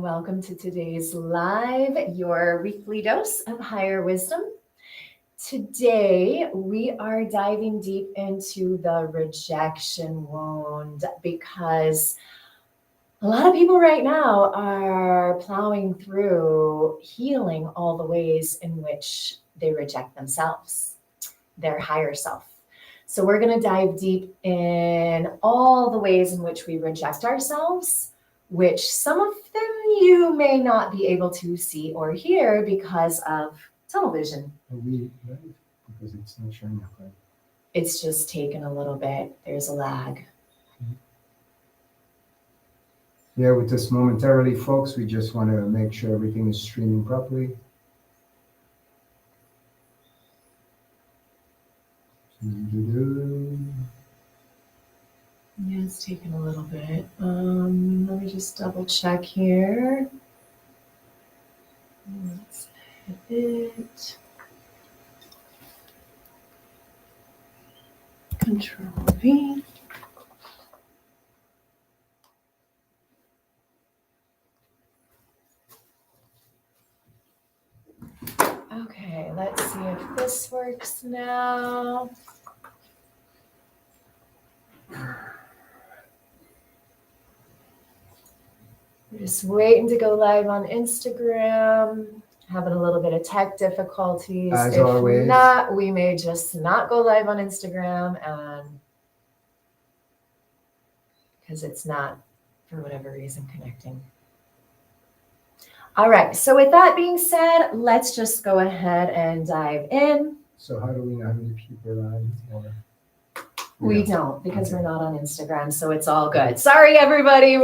and welcome to today's live, your weekly dose of higher wisdom. Today, we are diving deep into the rejection wound because a lot of people right now are plowing through healing all the ways in which they reject themselves, their higher self. So we're going to dive deep in all the ways in which we reject ourselves, which some of them you may not be able to see or hear because of tunnel vision. Right? Because it's not showing up, right? It's just taken a little bit. There's a lag. Yeah, with us momentarily, folks. We just want to make sure everything is streaming properly. Yeah, it's taken a little bit. Let me just double check here. Let's hit it. Control V. Okay, let's see if this works now. We're just waiting to go live on Instagram. Having a little bit of tech difficulties. As if always. not, we may just not go live on Instagram, and because it's not, for whatever reason, connecting. All right, so with that being said, let's just go ahead and dive in. So how do we know how many people are on? Or... We don't, because we're not on Instagram, so it's all good. Sorry, everybody.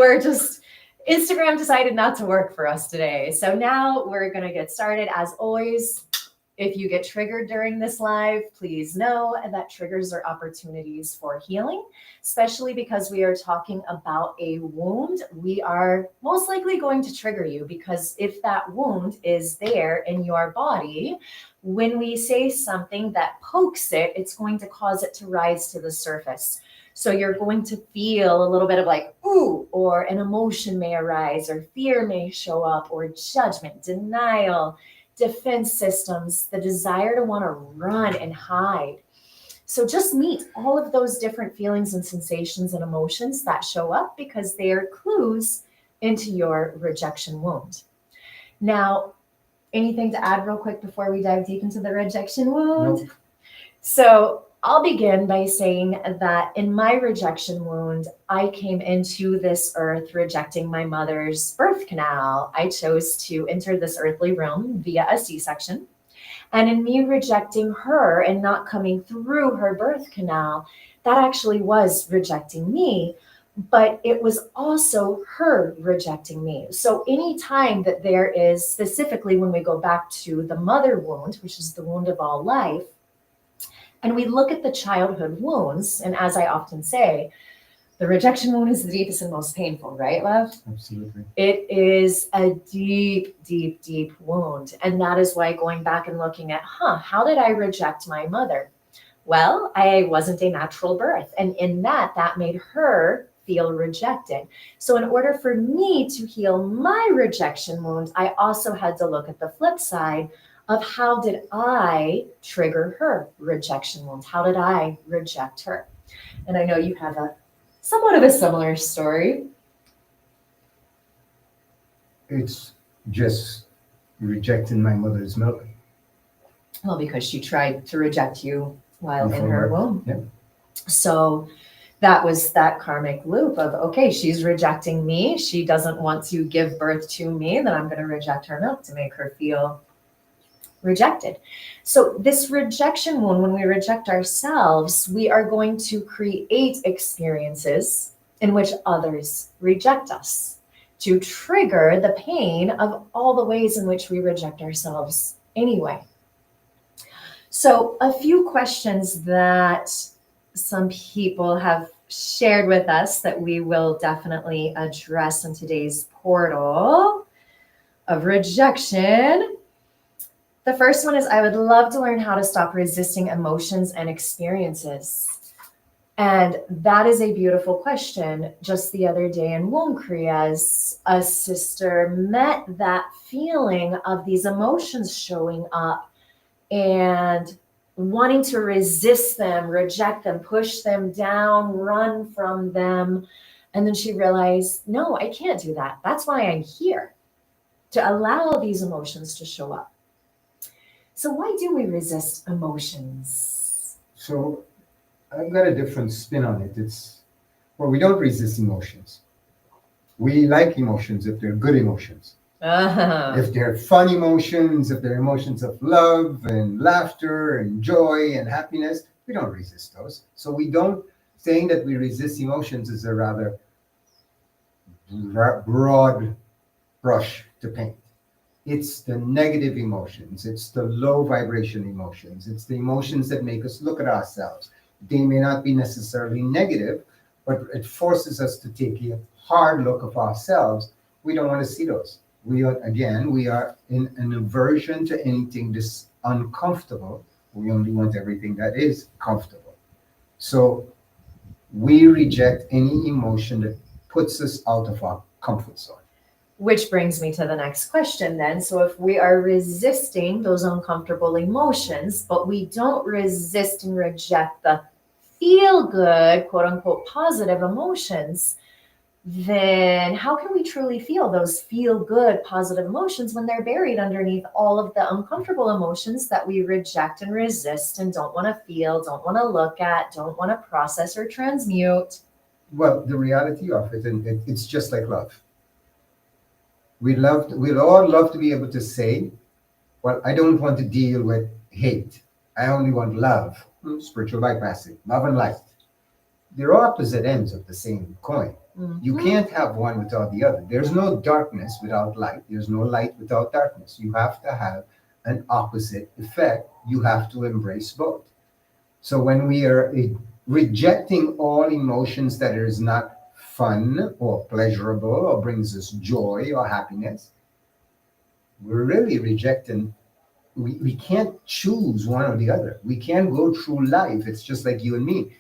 Instagram decided not to work for us today. So now we're going to get started. As always, if you get triggered during this live, please know that triggers are opportunities for healing, especially because we are talking about a wound. We are most likely going to trigger you because if that wound is there in your body, when we say something that pokes it, it's going to cause it to rise to the surface. So you're going to feel a little bit of like, ooh, or an emotion may arise, or fear may show up, or judgment, denial, defense systems, the desire to want to run and hide. So just meet all of those different feelings and sensations and emotions that show up because they are clues into your rejection wound. Now, anything to add real quick before we dive deep into the rejection wound? Nope. So I'll begin by saying that in my rejection wound, I came into this earth rejecting my mother's birth canal. I chose to enter this earthly realm via a C-section. And in me rejecting her and not coming through her birth canal, that actually was rejecting me. But it was also her rejecting me. So anytime that there is, specifically when we go back to the mother wound, which is the wound of all life, and we look at the childhood wounds, and as I often say, the rejection wound is the deepest and most painful, right, love? Absolutely. It is a deep, deep, deep wound. And that is why going back and looking at, how did I reject my mother? Well, I wasn't a natural birth. And in that made her feel rejected. So in order for me to heal my rejection wound, I also had to look at the flip side of how did I trigger her rejection wound? How did I reject her? And I know you have a somewhat of a similar story. It's just rejecting my mother's milk. Well, because she tried to reject you while in her womb. Yep. So that was that karmic loop of, okay, she's rejecting me. She doesn't want to give birth to me. Then I'm going to reject her milk to make her feel rejected. So this rejection wound, when we reject ourselves, we are going to create experiences in which others reject us to trigger the pain of all the ways in which we reject ourselves anyway. So a few questions that some people have shared with us that we will definitely address in today's portal of rejection. The first one is, I would love to learn how to stop resisting emotions and experiences. And that is a beautiful question. Just the other day in Womb Kriya's, a sister met that feeling of these emotions showing up and wanting to resist them, reject them, push them down, run from them. And then she realized, no, I can't do that. That's why I'm here, to allow these emotions to show up. So why do we resist emotions? So I've got a different spin on it. Well, we don't resist emotions. We like emotions if they're good emotions. If they're fun emotions, if they're emotions of love and laughter and joy and happiness, we don't resist those. So we don't, saying that we resist emotions is a rather broad brush to paint. It's the negative emotions, it's the low vibration emotions, it's the emotions that make us look at ourselves. They may not be necessarily negative, but it forces us to take a hard look of ourselves. We don't want to see those. We are in an aversion to anything that's uncomfortable. We only want everything that is comfortable. So we reject any emotion that puts us out of our comfort zone. Which brings me to the next question then. So if we are resisting those uncomfortable emotions, but we don't resist and reject the feel good, quote unquote, positive emotions, then how can we truly feel those feel good, positive emotions when they're buried underneath all of the uncomfortable emotions that we reject and resist and don't want to feel, don't want to look at, don't want to process or transmute? Well, the reality of it, and it's just like love. We'd all love to be able to say, well, I don't want to deal with hate. I only want love. Spiritual bypassing, love and light. They're opposite ends of the same coin. You can't have one without the other. There's no darkness without light. There's no light without darkness. You have to have an opposite effect. You have to embrace both. So when we are rejecting all emotions that is not fun or pleasurable or brings us joy or happiness, we're really rejecting. We can't choose one or the other. We can't go through life. It's just like you and me.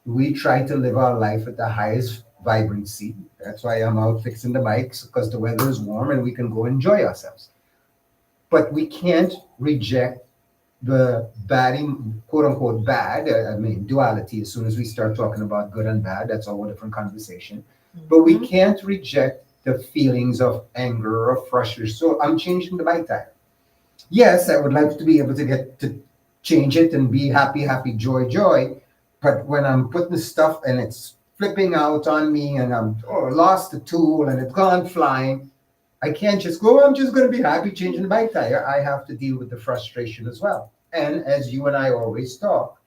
We try to live our life at the highest vibrancy. That's why I'm out fixing the bikes, because the weather is warm and we can go enjoy ourselves. But we can't reject the bad, quote unquote bad, duality. As soon as we start talking about good and bad, that's a whole different conversation. But we can't reject the feelings of anger or frustration. So I'm changing the bike tire. Yes, I would like to be able to get to change it and be happy, happy, joy, joy. But when I'm putting the stuff and it's flipping out on me and I'm lost the tool and it's gone flying, I can't just go, I'm just going to be happy changing the bike tire. I have to deal with the frustration as well. And as you and I always talk,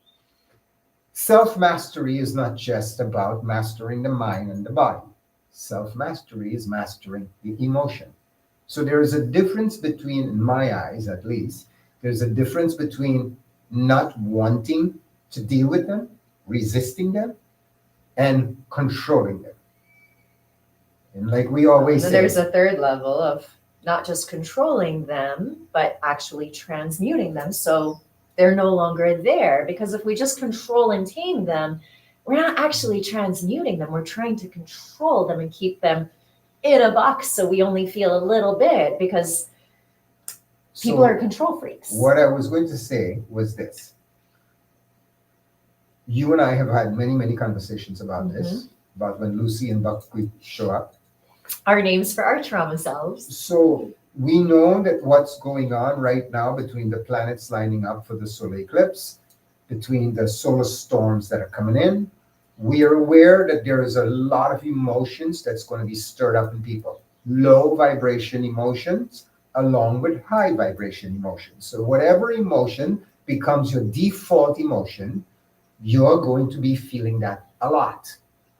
self-mastery is not just about mastering the mind and the body. Self-mastery is mastering the emotion. So there is a difference between, in my eyes at least, there's a difference between not wanting to deal with them, resisting them, and controlling them. And like we always say, there's a third level of not just controlling them, but actually transmuting them so they're no longer there. Because if we just control and tame them, we're not actually transmuting them. We're trying to control them and keep them in a box so we only feel a little bit, because people are control freaks. What I was going to say was this. You and I have had many, many conversations about this, about when Lucy and Buckwheat show up. Our names for our trauma selves. So we know that what's going on right now between the planets lining up for the solar eclipse, between the solar storms that are coming in, we are aware that there is a lot of emotions that's going to be stirred up in people. Low vibration emotions along with high vibration emotions. So whatever emotion becomes your default emotion, you're going to be feeling that a lot.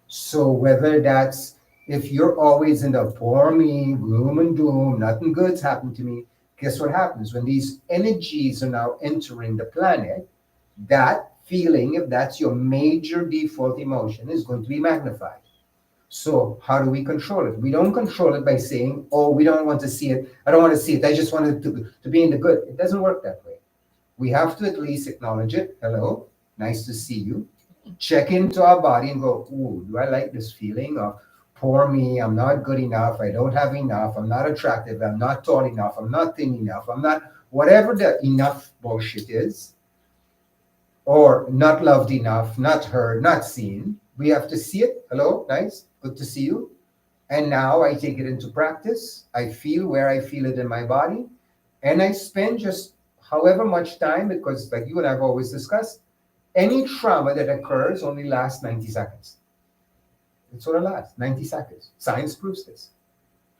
So whether that's, if you're always in the poor me, gloom and doom, nothing good's happened to me, guess what happens? When these energies are now entering the planet, that feeling, if that's your major default emotion, is going to be magnified. So how do we control it? We don't control it by saying, oh, we don't want to see it. I don't want to see it. I just want it to be in the good. It doesn't work that way. We have to at least acknowledge it. Hello, nice to see you. check into our body and go, ooh, do I like this feeling of poor me, I'm not good enough, I don't have enough, I'm not attractive, I'm not tall enough, I'm not thin enough, I'm not, whatever the enough bullshit is, or not loved enough, not heard, not seen. We have to see it. Hello, nice, good to see you. And now I take it into practice. I feel where I feel it in my body. And I spend just however much time, because like you and I've always discussed, any trauma that occurs only lasts 90 seconds. It's what it lasts, 90 seconds. Science proves this.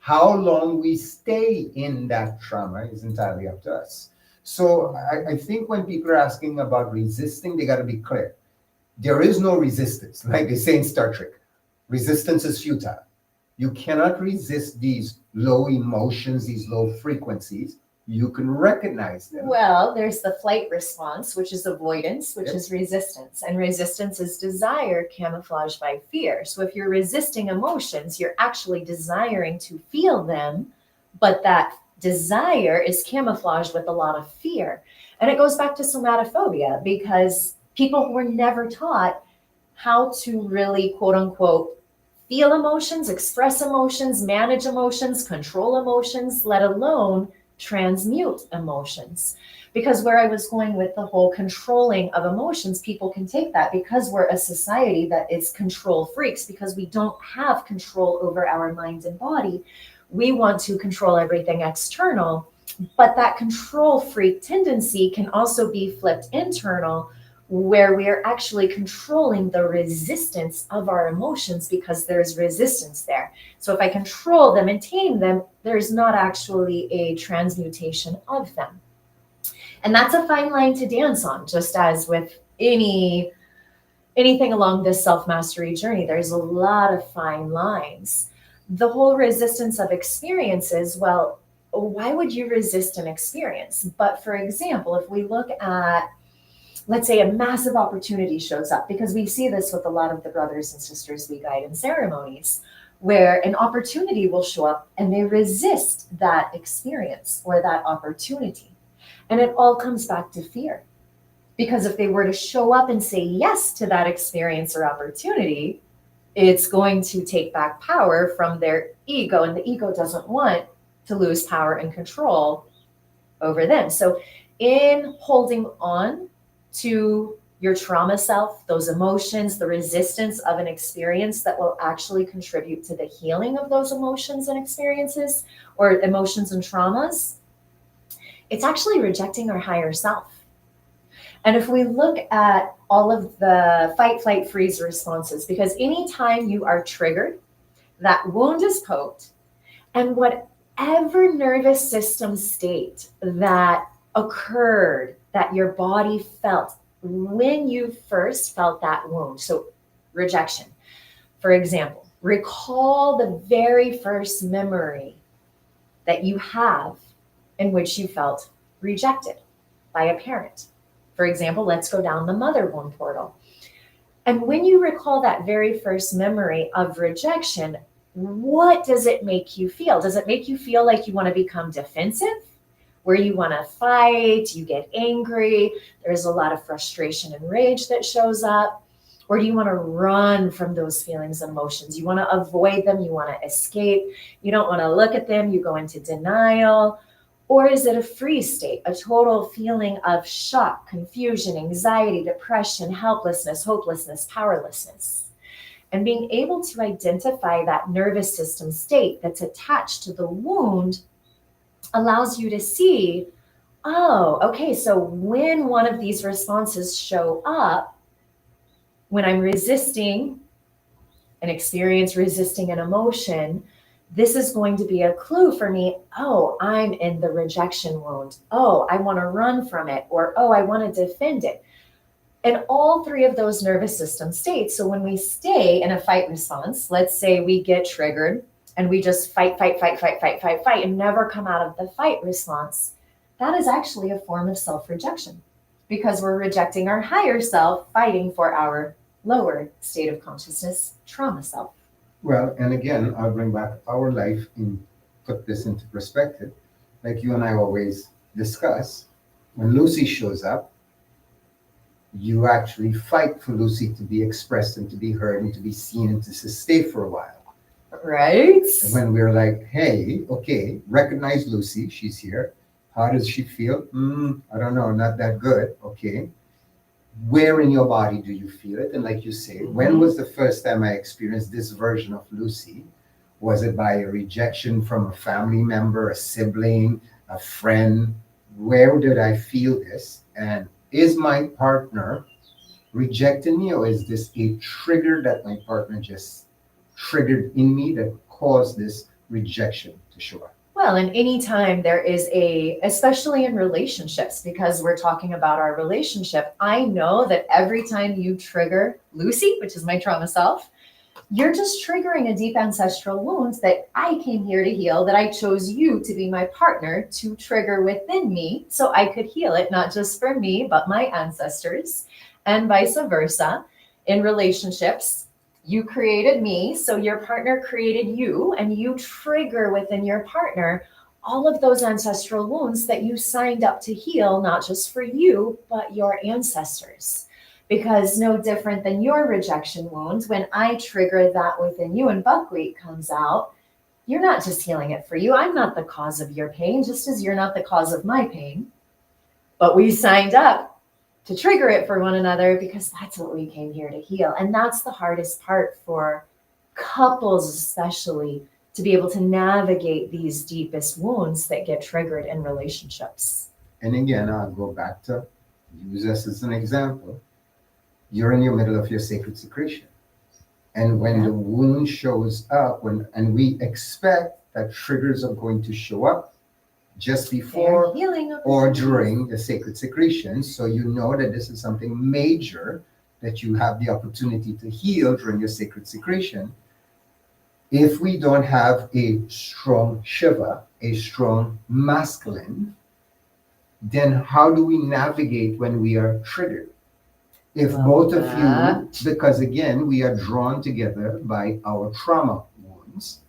How long we stay in that trauma is entirely up to us. So I think when people are asking about resisting, they got to be clear. There is no resistance, like they say in Star Trek. Resistance is futile. You cannot resist these low emotions, these low frequencies. You can recognize them. Well, there's the flight response, which is avoidance, which is resistance. And resistance is desire camouflaged by fear. So if you're resisting emotions, you're actually desiring to feel them, but that desire is camouflaged with a lot of fear. And it goes back to somatophobia, because people were never taught how to really, quote unquote, feel emotions, express emotions, manage emotions, control emotions, let alone transmute emotions. Because where I was going with the whole controlling of emotions, people can take that because we're a society that is control freaks, because we don't have control over our mind and body. We want to control everything external, but that control freak tendency can also be flipped internal, where we are actually controlling the resistance of our emotions because there's resistance there. So if I control them and tame them, there's not actually a transmutation of them. And that's a fine line to dance on, just as with anything along this self-mastery journey. There's a lot of fine lines. The whole resistance of experiences, well, why would you resist an experience? But for example, if we look at, let's say a massive opportunity shows up, because we see this with a lot of the brothers and sisters we guide in ceremonies, where an opportunity will show up and they resist that experience or that opportunity. And it all comes back to fear. Because if they were to show up and say yes to that experience or opportunity, it's going to take back power from their ego, and the ego doesn't want to lose power and control over them. So in holding on to your trauma self, those emotions, the resistance of an experience that will actually contribute to the healing of those emotions and experiences, or emotions and traumas, it's actually rejecting our higher self. And if we look at all of the fight, flight, freeze responses, because anytime you are triggered, that wound is poked, and whatever nervous system state that occurred, that your body felt when you first felt that wound. So rejection, for example, recall the very first memory that you have in which you felt rejected by a parent. For example, let's go down the mother wound portal. And when you recall that very first memory of rejection, what does it make you feel? Does it make you feel like you want to become defensive, where you want to fight, you get angry, there's a lot of frustration and rage that shows up? Or do you want to run from those feelings and emotions? You want to avoid them, you want to escape, you don't want to look at them, you go into denial? Or is it a freeze state, a total feeling of shock, confusion, anxiety, depression, helplessness, hopelessness, powerlessness? And being able to identify that nervous system state that's attached to the wound allows you to see, oh, okay, so when one of these responses show up, when I'm resisting an experience, resisting an emotion, this is going to be a clue for me. Oh, I'm in the rejection wound. Oh, I want to run from it. Or, oh, I want to defend it. And all three of those nervous system states. So when we stay in a fight response, let's say we get triggered and we just fight, and never come out of the fight response, that is actually a form of self-rejection, because we're rejecting our higher self, fighting for our lower state of consciousness, trauma self. Well, and again, I'll bring back our life and put this into perspective. Like you and I always discuss, when Lucy shows up, you actually fight for Lucy to be expressed and to be heard and to be seen and to stay for a while. Right? And when we're like, hey, okay, recognize Lucy, she's here. How does she feel? I don't know, not that good. Okay. Where in your body do you feel it? And like you say, when was the first time I experienced this version of Lucy? Was it by a rejection from a family member, a sibling, a friend? Where did I feel this? And is my partner rejecting me, or is this a trigger that my partner just triggered in me that caused this rejection to show up? Well, and anytime there is especially in relationships, because we're talking about our relationship, I know that every time you trigger Lucy, which is my trauma self, you're just triggering a deep ancestral wound that I came here to heal, that I chose you to be my partner to trigger within me so I could heal it, not just for me, but my ancestors, and vice versa. In relationships, you created me, so your partner created you, and you trigger within your partner all of those ancestral wounds that you signed up to heal, not just for you, but your ancestors. Because no different than your rejection wounds, when I trigger that within you and buckwheat comes out, you're not just healing it for you. I'm not the cause of your pain, just as you're not the cause of my pain. But we signed up to trigger it for one another because that's what we came here to heal. And that's the hardest part for couples, especially, to be able to navigate these deepest wounds that get triggered in relationships. And again, I'll go back to use us as an example. You're in the middle of your sacred secretion. And when the wound shows up, and we expect that triggers are going to show up just before or during the sacred secretion. So you know that this is something major that you have the opportunity to heal during your sacred secretion. If we don't have a strong Shiva, a strong masculine, then how do we navigate when we are triggered? If both of you, because again, we are drawn together by our trauma wounds.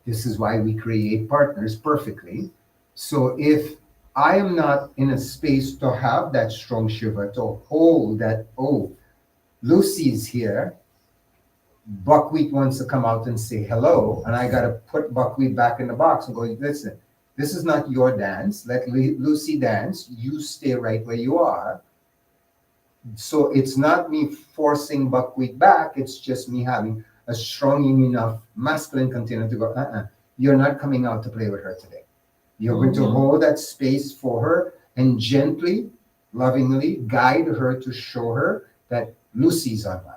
This is why we create partners perfectly. So if I am not in a space to have that strong Shiva, to hold that, oh, Lucy's here, Buckwheat wants to come out and say hello, and I got to put Buckwheat back in the box and go, listen, this is not your dance. Let Lucy dance. You stay right where you are. So it's not me forcing Buckwheat back. It's just me having a strong enough masculine container to go, you're not coming out to play with her today. You're going to hold that space for her and gently, lovingly guide her to show her that Lucy's online.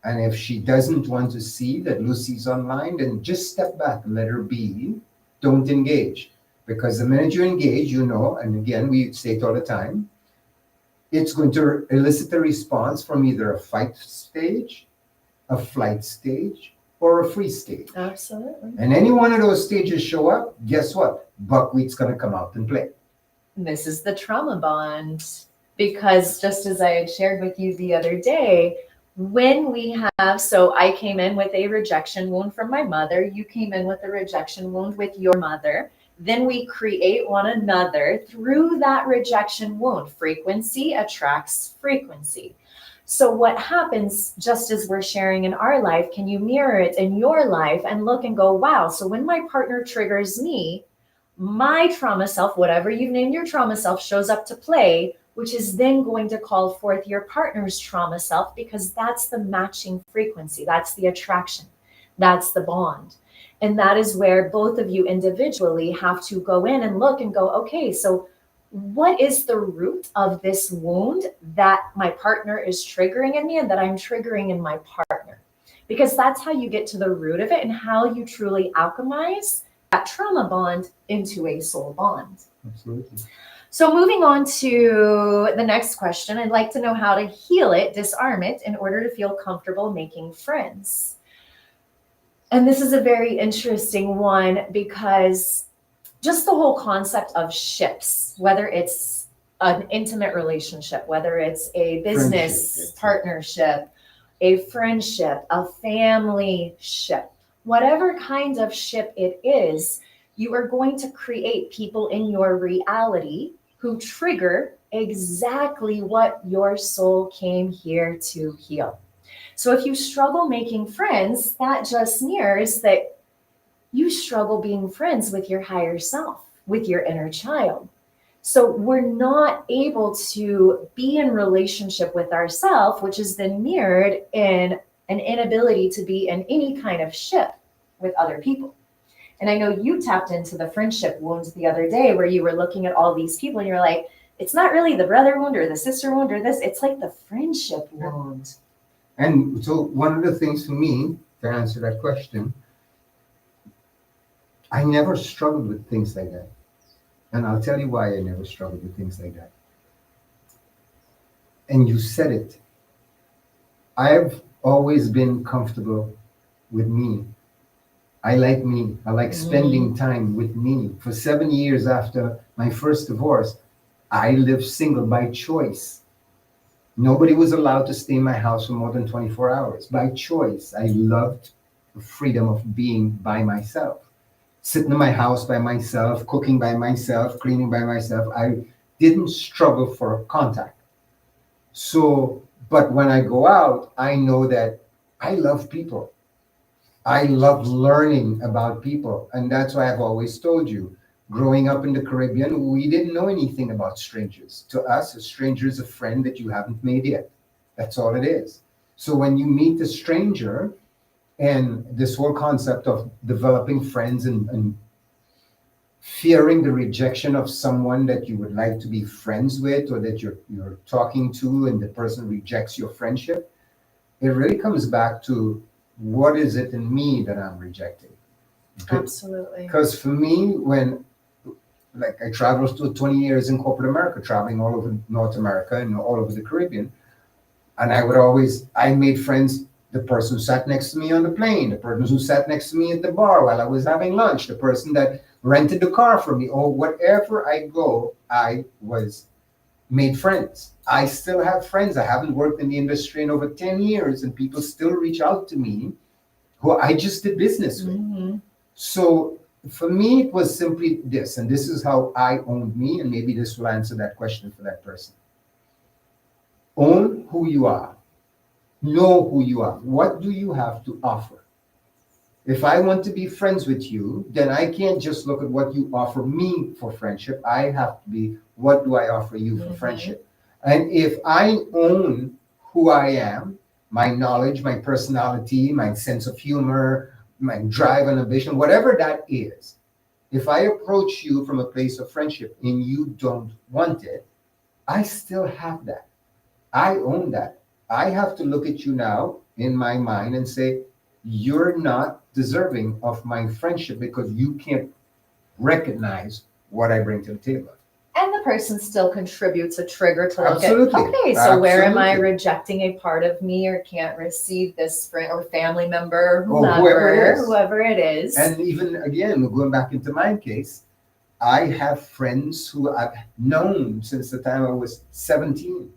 And if she doesn't want to see that Lucy's online, then just step back and let her be. Don't engage. Because the minute you engage, you know, and again, we say it all the time, it's going to elicit a response from either a fight stage, a flight stage, or a free stage. Absolutely. And any one of those stages show up, guess what? Buckwheat's going to come out and play. This is the trauma bond. Because just as I had shared with you the other day, when we have, so I came in with a rejection wound from my mother, you came in with a rejection wound with your mother, then we create one another through that rejection wound. Frequency attracts frequency. So what happens, just as we're sharing in our life, can you mirror it in your life and look and go, wow, so when my partner triggers me, my trauma self, whatever you've named your trauma self, shows up to play, which is then going to call forth your partner's trauma self, because that's the matching frequency. That's the attraction. That's the bond. And that is where both of you individually have to go in and look and go, okay, so what is the root of this wound that my partner is triggering in me and that I'm triggering in my partner? Because that's how you get to the root of it and how you truly alchemize that trauma bond into a soul bond. Absolutely. So moving on to the next question, I'd like to know how to heal it, disarm it, in order to feel comfortable making friends. And this is a very interesting one, because just the whole concept of ships, whether it's an intimate relationship, whether it's a business partnership, a friendship, a family ship, whatever kind of ship it is, you are going to create people in your reality who trigger exactly what your soul came here to heal. So if you struggle making friends, that just mirrors that you struggle being friends with your higher self, with your inner child. So we're not able to be in relationship with ourselves, which is then mirrored in an inability to be in any kind of ship with other people. And I know you tapped into the friendship wounds the other day where you were looking at all these people and you're like, it's not really the brother wound or the sister wound or this, it's like the friendship wound. And so one of the things for me, to answer that question, I never struggled with things like that. And I'll tell you why I never struggled with things like that. And you said it. I've always been comfortable with me. I like me. I like spending time with me. For 7 years after my first divorce, I lived single by choice. Nobody was allowed to stay in my house for more than 24 hours. By choice, I loved the freedom of being by myself. Sitting in my house by myself, cooking by myself, cleaning by myself. I didn't struggle for contact. So, but when I go out, I know that I love people. I love learning about people. And that's why I've always told you, growing up in the Caribbean, we didn't know anything about strangers. To us, a stranger is a friend that you haven't made yet. That's all it is. So when you meet a stranger, and this whole concept of developing friends and fearing the rejection of someone that you would like to be friends with or that you're talking to and the person rejects your friendship, it really comes back to what is it in me that I'm rejecting? Absolutely. Because for me, when like I traveled to 20 years in corporate America, traveling all over North America and all over the Caribbean, and I made friends, the person who sat next to me on the plane, the person who sat next to me at the bar while I was having lunch, the person that rented the car for me, or wherever I go, I was made friends. I still have friends. I haven't worked in the industry in over 10 years, and people still reach out to me who I just did business with. Mm-hmm. So for me, it was simply this, and this is how I owned me, and maybe this will answer that question for that person. Own who you are. Know who you are. What do you have to offer? If I want to be friends with you, then I can't just look at what you offer me for friendship. I have to be, what do I offer you for friendship? And if I own who I am, my knowledge, my personality, my sense of humor, my drive and ambition, whatever that is, if I approach you from a place of friendship and you don't want it, I still have that. I own that. I have to look at you now in my mind and say, you're not deserving of my friendship because you can't recognize what I bring to the table. And the person still contributes a trigger to look Absolutely. at, okay, so where am I Absolutely. rejecting a part of me or can't receive this friend or family member, Or whoever whoever it is. And even again, going back into my case, I have friends who I've known since the time I was 17.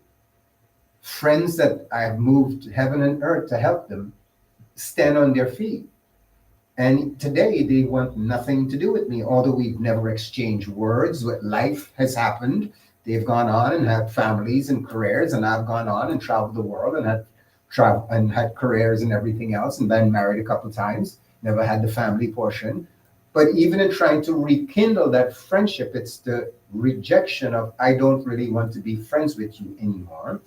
Friends that I have moved heaven and earth to help them stand on their feet. And today they want nothing to do with me, although we've never exchanged words. What life has happened. They've gone on and had families and careers, and I've gone on and traveled the world and had careers and everything else, and been married a couple of times. Never had the family portion. But even in trying to rekindle that friendship, it's the rejection of I don't really want to be friends with you anymore.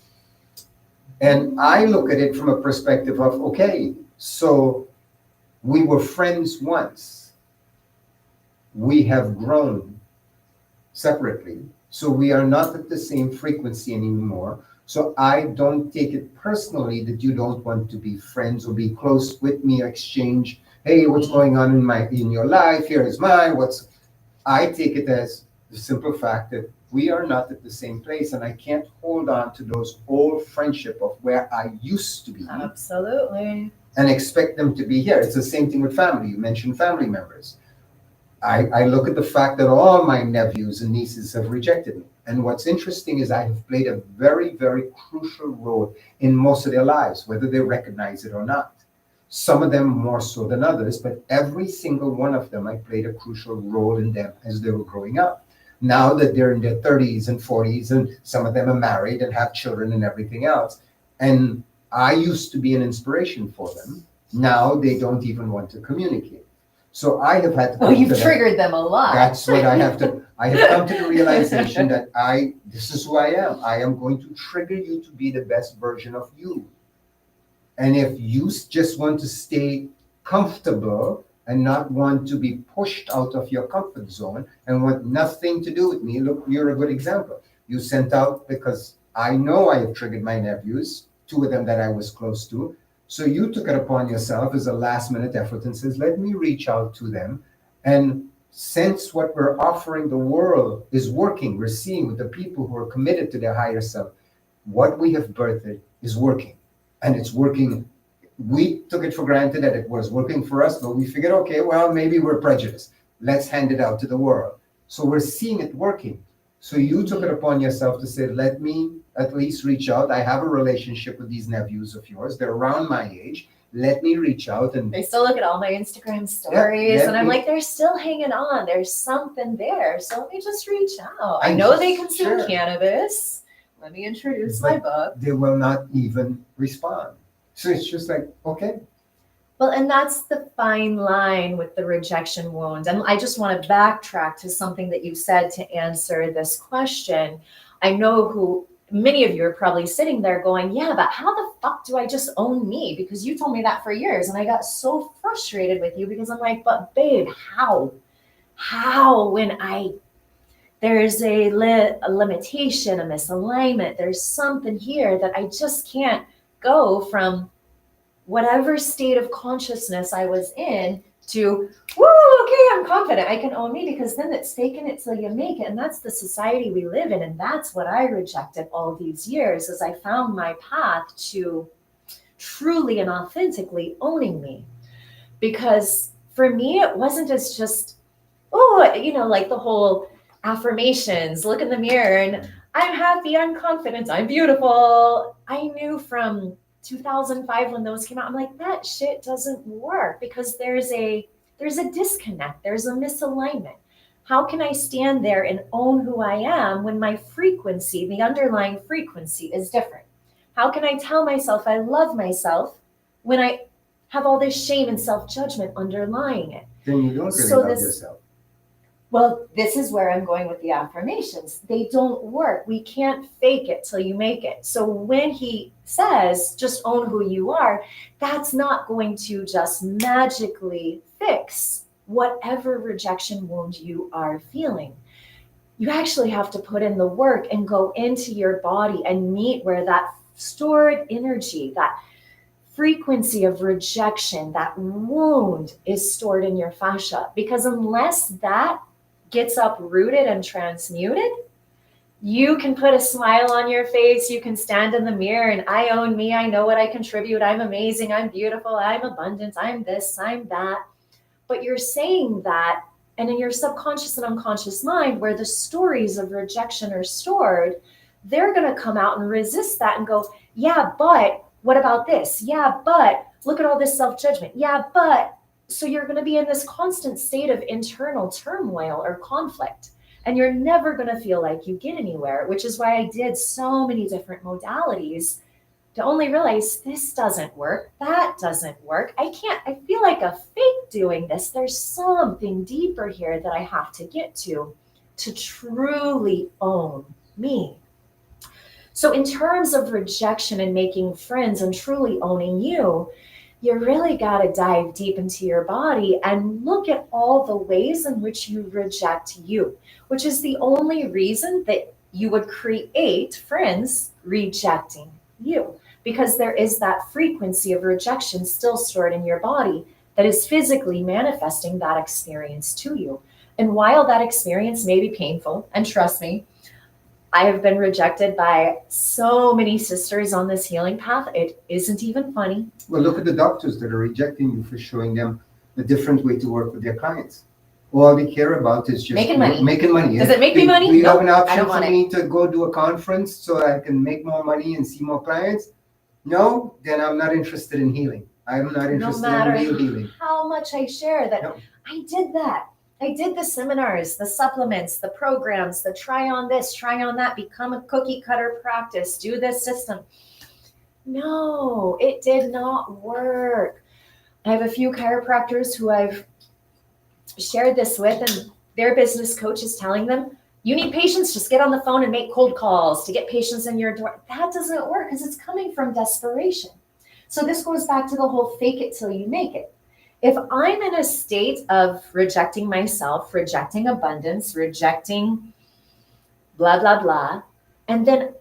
And I look at it from a perspective of, okay, so we were friends once. We have grown separately. So we are not at the same frequency anymore. So I don't take it personally that you don't want to be friends or be close with me or exchange, hey, what's going on in your life? Here is mine. I take it as the simple fact that we are not at the same place, and I can't hold on to those old friendship of where I used to be. Absolutely. And expect them to be here. It's the same thing with family. You mentioned family members. I look at the fact that all my nephews and nieces have rejected me. And what's interesting is I have played a very, very crucial role in most of their lives, whether they recognize it or not. Some of them more so than others, but every single one of them, I played a crucial role in them as they were growing up. now that they're in their 30s and 40s, and some of them are married and have children and everything else. And I used to be an inspiration for them. Now they don't even want to communicate. So I have had to. Oh, you've triggered them a lot. That's what I have to. I have come to the realization that this is who I am. I am going to trigger you to be the best version of you. And if you just want to stay comfortable and not want to be pushed out of your comfort zone and want nothing to do with me, look, you're a good example. You sent out, because I know I have triggered my nephews, 2 of them that I was close to. So you took it upon yourself as a last minute effort and says, let me reach out to them. And since what we're offering the world is working, we're seeing with the people who are committed to their higher self, what we have birthed is working. And it's working. We took it for granted that it was working for us, but we figured, okay, well, maybe we're prejudiced. Let's hand it out to the world. So we're seeing it working. So you took it upon yourself to say, let me at least reach out. I have a relationship with these nephews of yours. They're around my age. Let me reach out. And they still look at all my Instagram stories, and I'm like, they're still hanging on. There's something there. So let me just reach out. I know they consume cannabis. Let me introduce my book. They will not even respond. So it's just like, okay. Well, and that's the fine line with the rejection wound. And I just want to backtrack to something that you said to answer this question. I know who many of you are probably sitting there going, yeah, but how the fuck do I just own me? Because you told me that for years. And I got so frustrated with you because I'm like, but babe, how? How when there's a limitation, a misalignment, there's something here that I just can't go from whatever state of consciousness I was in to, woo, okay, I'm confident I can own me, because then it's faking it till you make it. And that's the society we live in. And that's what I rejected all these years, as I found my path to truly and authentically owning me. Because for me, it wasn't as just, like the whole affirmations, look in the mirror and I'm happy, I'm confident, I'm beautiful. I knew from 2005 when those came out, I'm like, that shit doesn't work, because there's a disconnect, there's a misalignment. How can I stand there and own who I am when my frequency, the underlying frequency, is different? How can I tell myself I love myself when I have all this shame and self-judgment underlying it? Then you don't really love yourself. Well, this is where I'm going with the affirmations. They don't work. We can't fake it till you make it. So when he says, just own who you are, that's not going to just magically fix whatever rejection wound you are feeling. You actually have to put in the work and go into your body and meet where that stored energy, that frequency of rejection, that wound is stored in your fascia. Because unless that gets uprooted and transmuted, you can put a smile on your face, you can stand in the mirror and I own me, I know what I contribute, I'm amazing, I'm beautiful, I'm abundant, I'm this, I'm that. But you're saying that, and in your subconscious and unconscious mind, where the stories of rejection are stored, they're going to come out and resist that and go, yeah, but what about this? Yeah, but look at all this self-judgment. Yeah, but. So you're going to be in this constant state of internal turmoil or conflict, and you're never going to feel like you get anywhere, which is why I did so many different modalities to only realize this doesn't work, that doesn't work. I feel like a fake doing this. There's something deeper here that I have to get to truly own me. So in terms of rejection and making friends and truly owning you really got to dive deep into your body and look at all the ways in which you reject you, which is the only reason that you would create friends rejecting you, because there is that frequency of rejection still stored in your body that is physically manifesting that experience to you. And while that experience may be painful, and trust me, I have been rejected by so many sisters on this healing path. It isn't even funny. Well, look at the doctors that are rejecting you for showing them a different way to work with their clients. All they care about is just making money. Does it make me money? Do you have an option for me to go do a conference so I can make more money and see more clients? No, then I'm not interested in healing. I'm not interested in real healing. How much I share that I did that. I did the seminars, the supplements, the programs, the try on this, try on that, become a cookie cutter practice, do this system. No, it did not work. I have a few chiropractors who I've shared this with, and their business coach is telling them, you need patients, just get on the phone and make cold calls to get patients in your door. That doesn't work because it's coming from desperation. So this goes back to the whole fake it till you make it. If I'm in a state of rejecting myself, rejecting abundance, rejecting blah, blah, blah, and then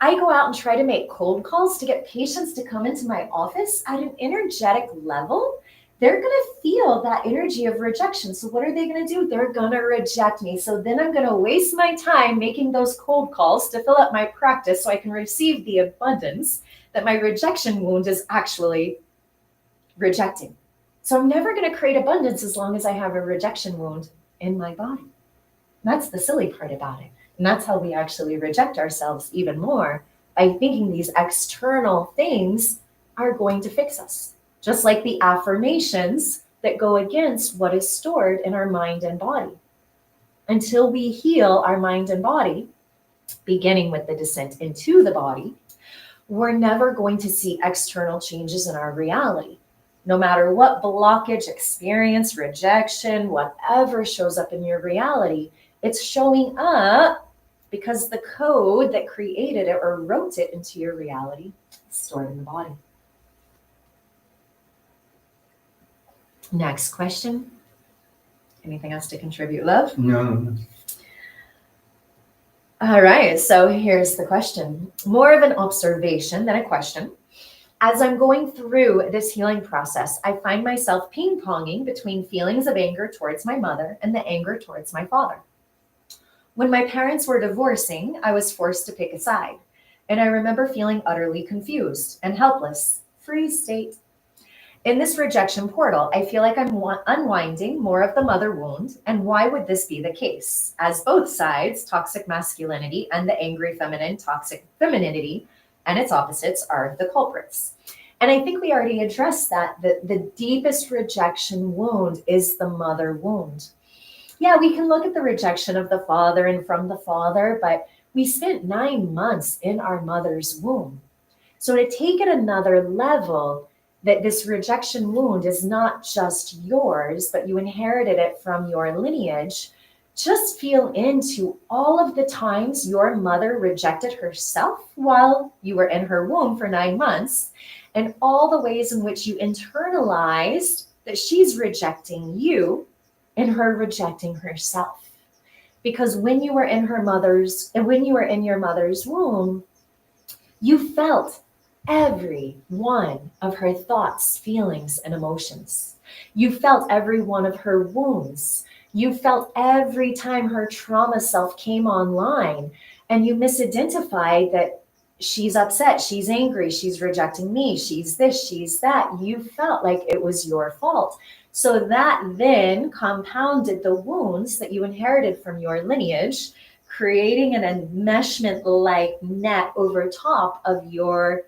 I go out and try to make cold calls to get patients to come into my office at an energetic level, they're going to feel that energy of rejection. So what are they going to do? They're going to reject me. So then I'm going to waste my time making those cold calls to fill up my practice so I can receive the abundance that my rejection wound is actually rejecting. So I'm never going to create abundance as long as I have a rejection wound in my body. That's the silly part about it. And that's how we actually reject ourselves even more, by thinking these external things are going to fix us. Just like the affirmations that go against what is stored in our mind and body. Until we heal our mind and body, beginning with the descent into the body, we're never going to see external changes in our reality. No matter what blockage, experience, rejection, whatever shows up in your reality, it's showing up because the code that created it or wrote it into your reality is stored in the body. Next question. Anything else to contribute, love? No. All right, so here's the question. More of an observation than a question. As I'm going through this healing process, I find myself ping-ponging between feelings of anger towards my mother and the anger towards my father. When my parents were divorcing, I was forced to pick a side, and I remember feeling utterly confused and helpless, freeze state. In this rejection portal, I feel like I'm unwinding more of the mother wound, and why would this be the case? As both sides, toxic masculinity and the angry feminine, toxic femininity, and its opposites are the culprits. And I think we already addressed that the deepest rejection wound is the mother wound. Yeah, we can look at the rejection of the father and from the father, but we spent 9 months in our mother's womb. So to take it another level, that this rejection wound is not just yours, but you inherited it from your lineage, just feel into all of the times your mother rejected herself while you were in her womb for 9 months, and all the ways in which you internalized that she's rejecting you and her rejecting herself. Because when you were in your mother's womb, you felt every one of her thoughts, feelings, and emotions. You felt every one of her wounds. You felt every time her trauma self came online, and you misidentified that she's upset, she's angry, she's rejecting me, she's this, she's that. You felt like it was your fault. So that then compounded the wounds that you inherited from your lineage, creating an enmeshment-like net over top of your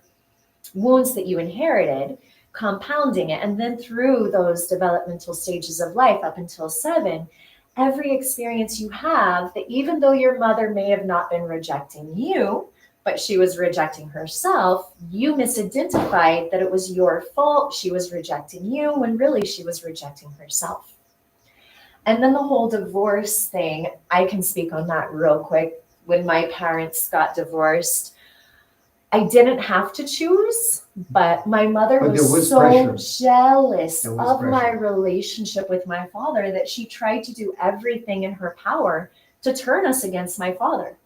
wounds that you inherited, compounding it. And then through those developmental stages of life up until 7, every experience you have, that even though your mother may have not been rejecting you, but she was rejecting herself, you misidentified that it was your fault, she was rejecting you, when really she was rejecting herself. And then the whole divorce thing, I can speak on that real quick. When my parents got divorced, I didn't have to choose, but my mother was so pressure. jealous of pressure. my relationship with my father that she tried to do everything in her power to turn us against my father.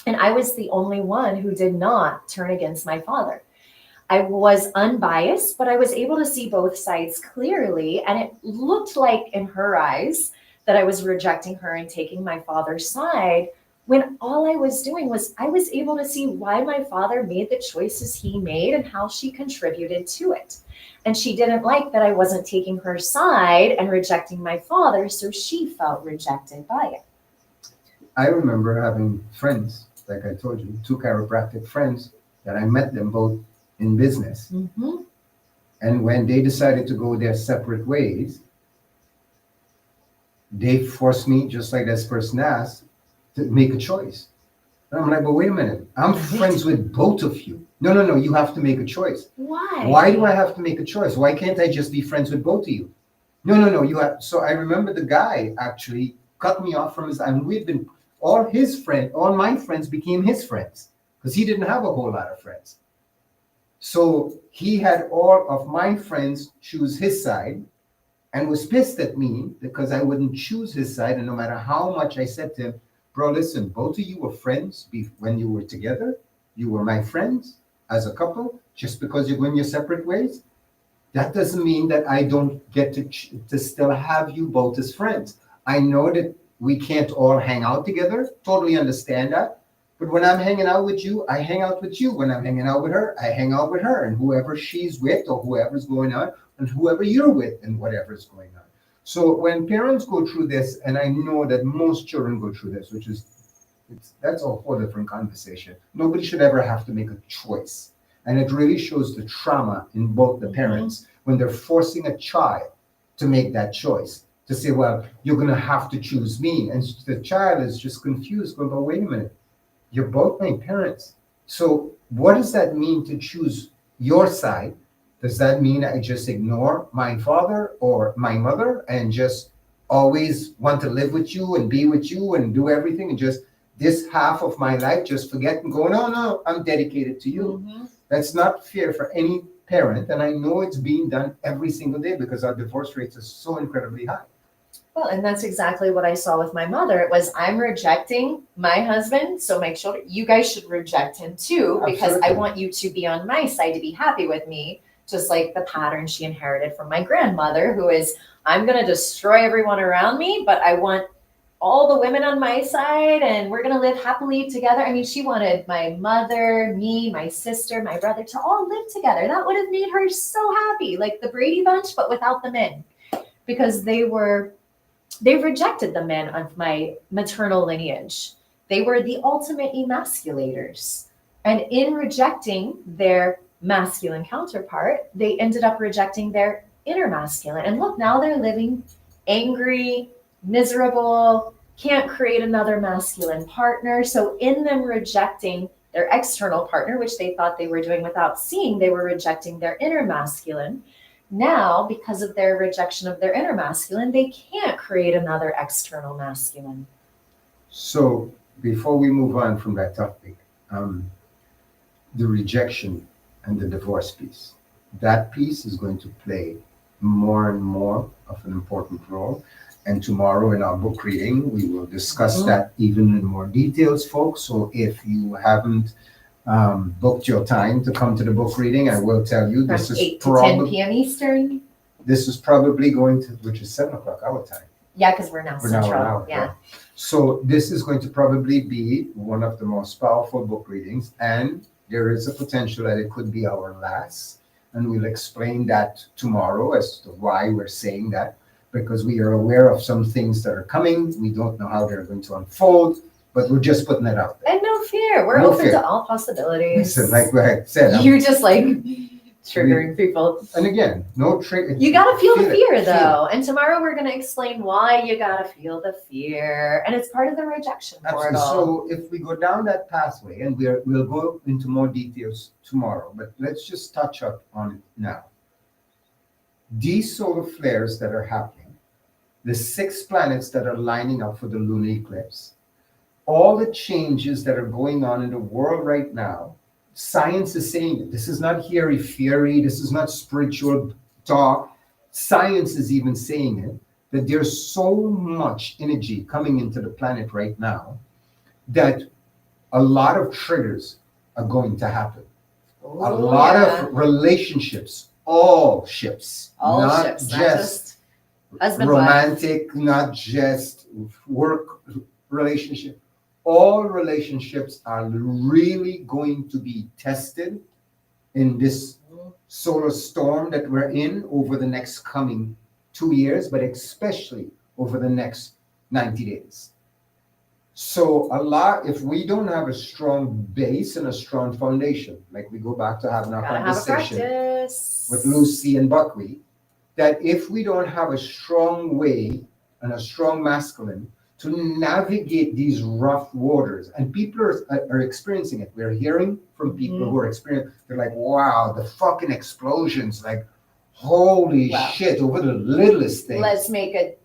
And I was the only one who did not turn against my father. I was unbiased, but I was able to see both sides clearly. And it looked like in her eyes that I was rejecting her and taking my father's side, when all I was doing was I was able to see why my father made the choices he made and how she contributed to it. And she didn't like that I wasn't taking her side and rejecting my father, so she felt rejected by it. I remember having friends, like I told you, 2 chiropractic friends that I met them both in business. Mm-hmm. And when they decided to go their separate ways, They force me, just like this person asked, to make a choice. And I'm like, but wait a minute, I'm friends with both of you. No, no, no, you have to make a choice. Why? Why do I have to make a choice? Why can't I just be friends with both of you? No, no, no, you have. So I remember the guy actually cut me off from his, and we'd been, all my friends became his friends because he didn't have a whole lot of friends. So he had all of my friends choose his side and was pissed at me because I wouldn't choose his side. And no matter how much I said to him, bro, listen, both of you were friends when you were together. You were my friends as a couple. Just because you're going your separate ways, that doesn't mean that I don't get to still have you both as friends. I know that we can't all hang out together. Totally understand that. But when I'm hanging out with you, I hang out with you. When I'm hanging out with her, I hang out with her. And whoever she's with or whoever's going on, and whoever you're with and whatever's going on. So when parents go through this, and I know that most children go through this, which is, that's a whole different conversation. Nobody should ever have to make a choice. And it really shows the trauma in both the parents when they're forcing a child to make that choice. To say, well, you're going to have to choose me. And the child is just confused, going, but wait a minute, you're both my parents. So what does that mean to choose your side? Does that mean I just ignore my father or my mother and just always want to live with you and be with you and do everything and just this half of my life just forget and go, no, no, I'm dedicated to you. That's not fair for any parent. And I know it's being done every single day because our divorce rates are so incredibly high. Well, and that's exactly what I saw with my mother. It was, I'm rejecting my husband, so my children, you guys should reject him too, because Absolutely. I want you to be on my side, to be happy with me, just like the pattern she inherited from my grandmother, who is, I'm going to destroy everyone around me, but I want all the women on my side, and we're going to live happily together. I mean, she wanted my mother, me, my sister, my brother to all live together. That would have made her so happy, like the Brady Bunch, but without the men, because they rejected the men of my maternal lineage. They were the ultimate emasculators. And in rejecting their masculine counterpart, they ended up rejecting their inner masculine. And look, now they're living angry, miserable, can't create another masculine partner. So in them rejecting their external partner, which they thought they were doing without seeing, they were rejecting their inner masculine. Now, because of their rejection of their inner masculine, they can't create another external masculine. So before we move on from that topic, the rejection and the divorce piece, that piece is going to play more and more of an important role. And tomorrow in our book reading, we will discuss that even in more details, folks. So if you haven't booked your time to come to the book reading, I will tell you this is 8 to 10 p.m. Eastern. This is probably going to, which is 7 o'clock our time. Yeah, because we're now Central. An hour, yeah. So this is going to probably be one of the most powerful book readings, and there is a potential that it could be our last. And we'll explain that tomorrow as to why we're saying that, because we are aware of some things that are coming. We don't know how they're going to unfold, but we're just putting it out there. And no fear. We're No open fear. to all possibilities. Listen, like I said, You're just like triggering people. And again, no trigger. You got to feel the fear, Feel though. And tomorrow we're going to explain why you got to feel the fear. And it's part of the rejection portal. So if we go down that pathway, and we'll go into more details tomorrow, but let's just touch up on it now. These solar flares that are happening, the 6 planets that are lining up for the lunar eclipse, all the changes that are going on in the world right now, science is saying it. This is not hairy-fairy, this is not spiritual talk. Science is even saying it, that there's so much energy coming into the planet right now that a lot of triggers are going to happen. A lot of relationships, all ships, not just romantic, not just work relationship. All relationships are really going to be tested in this solar storm that we're in over the next coming 2 years, but especially over the next 90 days. So if we don't have a strong base and a strong foundation, like we go back to having our conversation with Lucy and Buckwheat, that if we don't have a strong way and a strong masculine to navigate these rough waters. And people are experiencing it. We're hearing from people who are experiencing, they're like, wow, the fucking explosions, like, holy shit, over the littlest things. Let's make a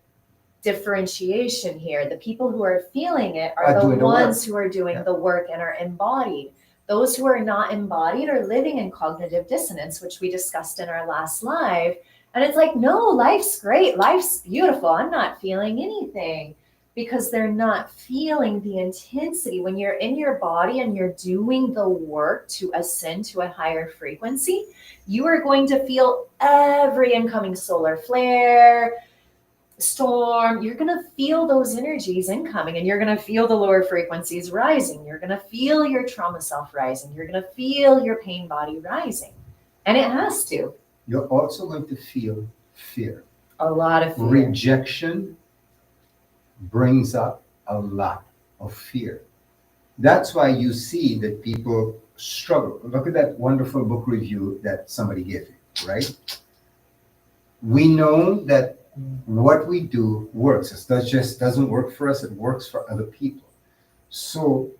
differentiation here. The people who are feeling it are the ones who are doing the work and are embodied. Those who are not embodied are living in cognitive dissonance, which we discussed in our last live. And it's like, no, life's great. Life's beautiful. I'm not feeling anything, because they're not feeling the intensity. When you're in your body and you're doing the work to ascend to a higher frequency, you are going to feel every incoming solar flare, storm. You're going to feel those energies incoming, and you're going to feel the lower frequencies rising. You're going to feel your trauma self rising. You're going to feel your pain body rising. And it has to. You're also going to feel fear. A lot of fear. Rejection brings up a lot of fear. That's why you see that people struggle. Look at that wonderful book review that somebody gave you, right? We know that what we do works. It just doesn't work for us, it works for other people. So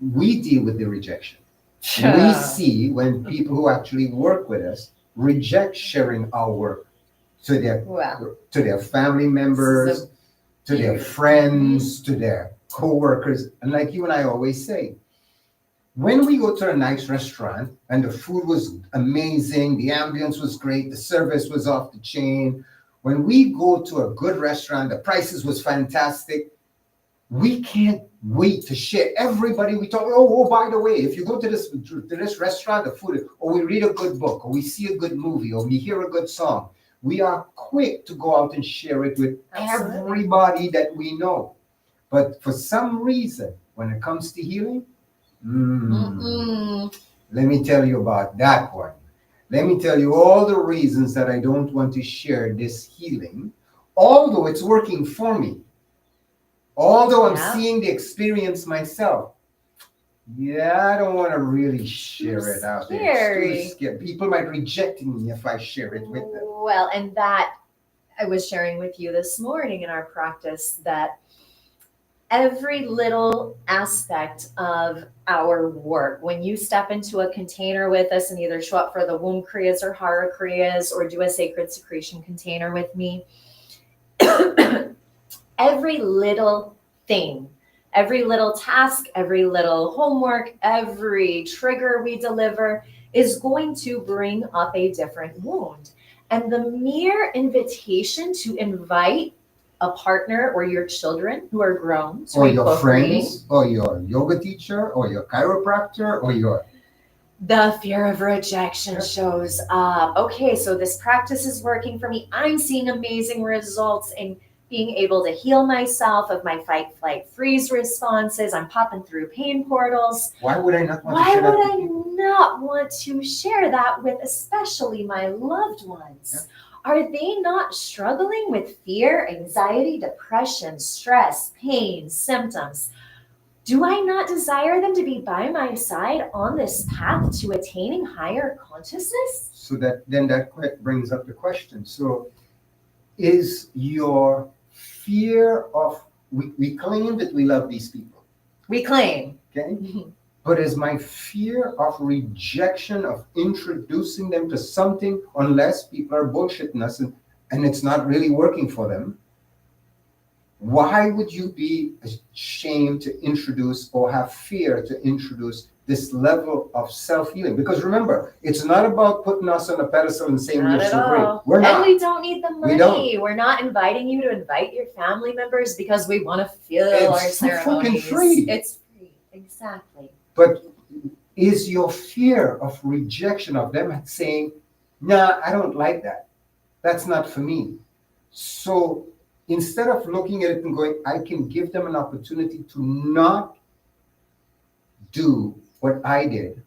we deal with the rejection. We see when people who actually work with us reject sharing our work to their family members, to their friends, to their co-workers. And like you and I always say, when we go to a nice restaurant and the food was amazing, the ambience was great, the service was off the chain, when we go to a good restaurant, the prices was fantastic, we can't wait to share. Everybody we talk, oh, by the way, if you go to this restaurant, the food, or we read a good book, or we see a good movie, or we hear a good song, we are quick to go out and share it with everybody that we know. But for some reason, when it comes to healing, let me tell you about that one. Let me tell you all the reasons that I don't want to share this healing, although it's working for me. Although I'm seeing the experience myself. Yeah, I don't want to really share it out there. It's too scary. People might reject me if I share it with them. Well, and that I was sharing with you this morning in our practice, that every little aspect of our work, when you step into a container with us and either show up for the Womb Kriyas or Hara Kriyas or do a sacred secretion container with me, every little thing, every little task, every little homework, every trigger we deliver is going to bring up a different wound. And the mere invitation to invite a partner or your children who are grown, or your friends, or your yoga teacher, or your chiropractor, or your... The fear of rejection shows up. Okay, so this practice is working for me. I'm seeing amazing results in being able to heal myself of my fight, flight, freeze responses. I'm popping through pain portals. Why would I not want to share that? Why would I not want to share that with especially my loved ones? Yeah. Are they not struggling with fear, anxiety, depression, stress, pain, symptoms? Do I not desire them to be by my side on this path to attaining higher consciousness? So that brings up the question. So is your fear of, we claim that we love these people. We claim. Okay. But is my fear of rejection, of introducing them to something, unless people are bullshitting us and it's not really working for them, why would you be ashamed to introduce or have fear to introduce this level of self-healing? Because remember, it's not about putting us on a pedestal and saying we're so great. We're not. And we don't need the money. We're not inviting you to invite your family members because we want to feel our ceremonies. It's free. It's free. Exactly. But is your fear of rejection of them saying, nah, I don't like that. That's not for me. So instead of looking at it and going, I can give them an opportunity to not do what I did,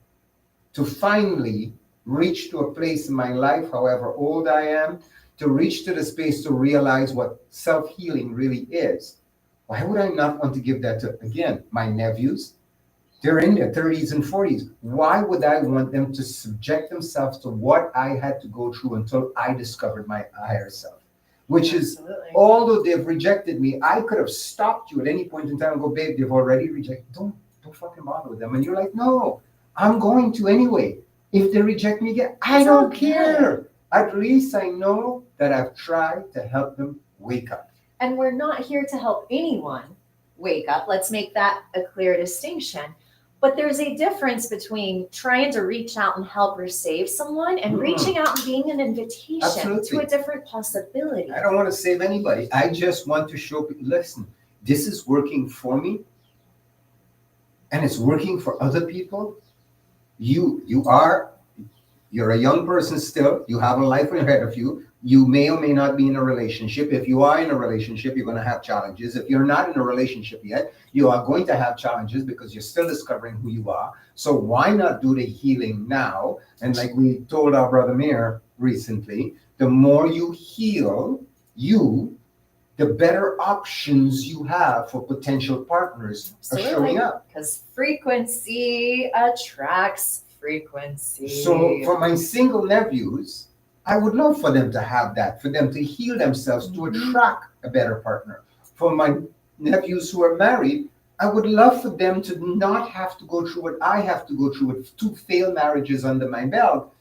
to finally reach to a place in my life, however old I am, to reach to the space to realize what self-healing really is. Why would I not want to give that to, again, my nephews? They're in their 30s and 40s. Why would I want them to subject themselves to what I had to go through until I discovered my higher self? which is, Absolutely. although they've rejected me, I could have stopped you at any point in time and go, babe, they've already rejected. Don't fucking bother with them. And you're like, no, I'm going to anyway. If they reject me again, I It's all don't care. At least I know that I've tried to help them wake up. And we're not here to help anyone wake up. Let's make that a clear distinction. But there's a difference between trying to reach out and help or save someone and reaching out and being an invitation Absolutely. to a different possibility. I don't want to save anybody. I just want to show people, listen, this is working for me and it's working for other people. You're a young person still. You have a life ahead of you. You may or may not be in a relationship. If you are in a relationship, you're going to have challenges. If you're not in a relationship yet, you are going to have challenges because you're still discovering who you are. So why not do the healing now? And like we told our brother Mayor recently, the more you heal you, the better options you have for potential partners are showing up. Because frequency attracts frequency. So for my single nephews, I would love for them to have that, for them to heal themselves to attract a better partner. For my nephews who are married, I would love for them to not have to go through what I have to go through with 2 failed marriages under my belt,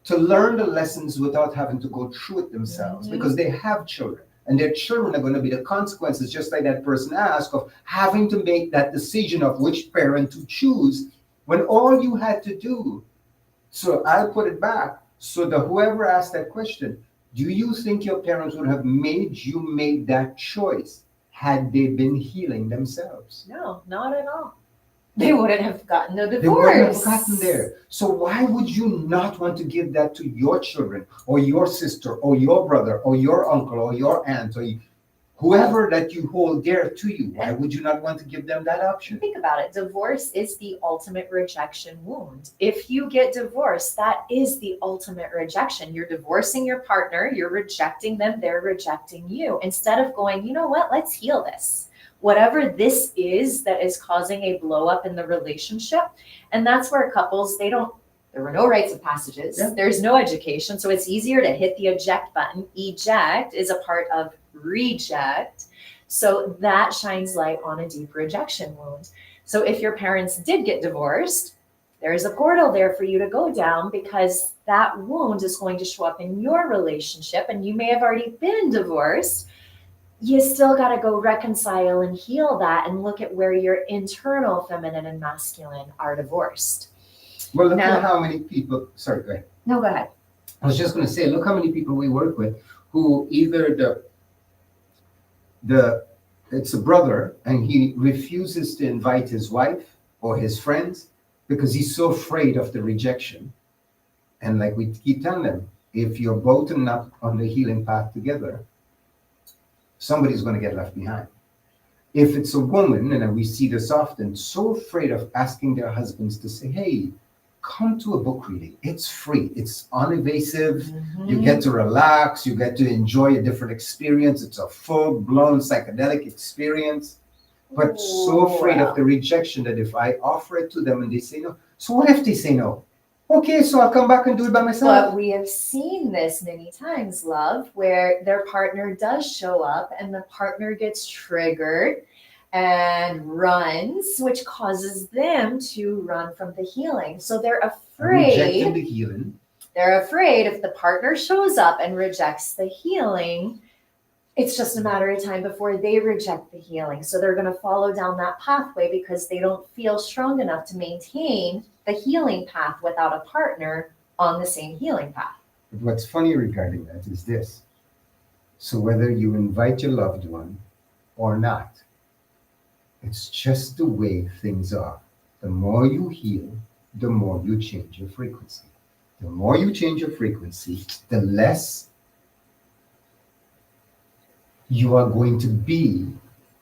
to learn the lessons without having to go through it themselves, because they have children. And their children are going to be the consequences, just like that person asked, of having to make that decision of which parent to choose when all you had to do. So I'll put it back. So whoever asked that question, do you think your parents would have made you make that choice had they been healing themselves? No, not at all. They wouldn't have gotten a divorce. They wouldn't have gotten there. So why would you not want to give that to your children or your sister or your brother or your uncle or your aunt or whoever that you hold dear to you? Why would you not want to give them that option? Think about it. Divorce is the ultimate rejection wound. If you get divorced, that is the ultimate rejection. You're divorcing your partner, you're rejecting them, they're rejecting you. Instead of going, you know what, let's heal this. Whatever this is that is causing a blow up in the relationship. And that's where couples, there were no rites of passages. Yeah. There's no education. So it's easier to hit the eject button. Eject is a part of reject. So that shines light on a deep rejection wound. So if your parents did get divorced, there's a portal there for you to go down, because that wound is going to show up in your relationship, and you may have already been divorced. You still got to go reconcile and heal that and look at where your internal feminine and masculine are divorced. Well, look at how many people, sorry, go ahead. No, go ahead. I was just going to say, look how many people we work with who either it's a brother and he refuses to invite his wife or his friends because he's so afraid of the rejection. And like we keep telling them, if you're both not on the healing path together, somebody's going to get left behind. If it's a woman, and we see this often, so afraid of asking their husbands to say, hey, come to a book reading. It's free. It's uninvasive. You get to relax. You get to enjoy a different experience. It's a full-blown psychedelic experience. But so afraid of the rejection that if I offer it to them and they say no, so what if they say no? Okay, so I'll come back and do it by myself. But we have seen this many times, love, where their partner does show up and the partner gets triggered and runs, which causes them to run from the healing. So they're afraid. Rejecting the healing. They're afraid if the partner shows up and rejects the healing, it's just a matter of time before they reject the healing. So they're going to follow down that pathway because they don't feel strong enough to maintain the healing path without a partner on the same healing path. But what's funny regarding that is this. So whether you invite your loved one or not, it's just the way things are. The more you heal, the more you change your frequency. The more you change your frequency, the less you are going to be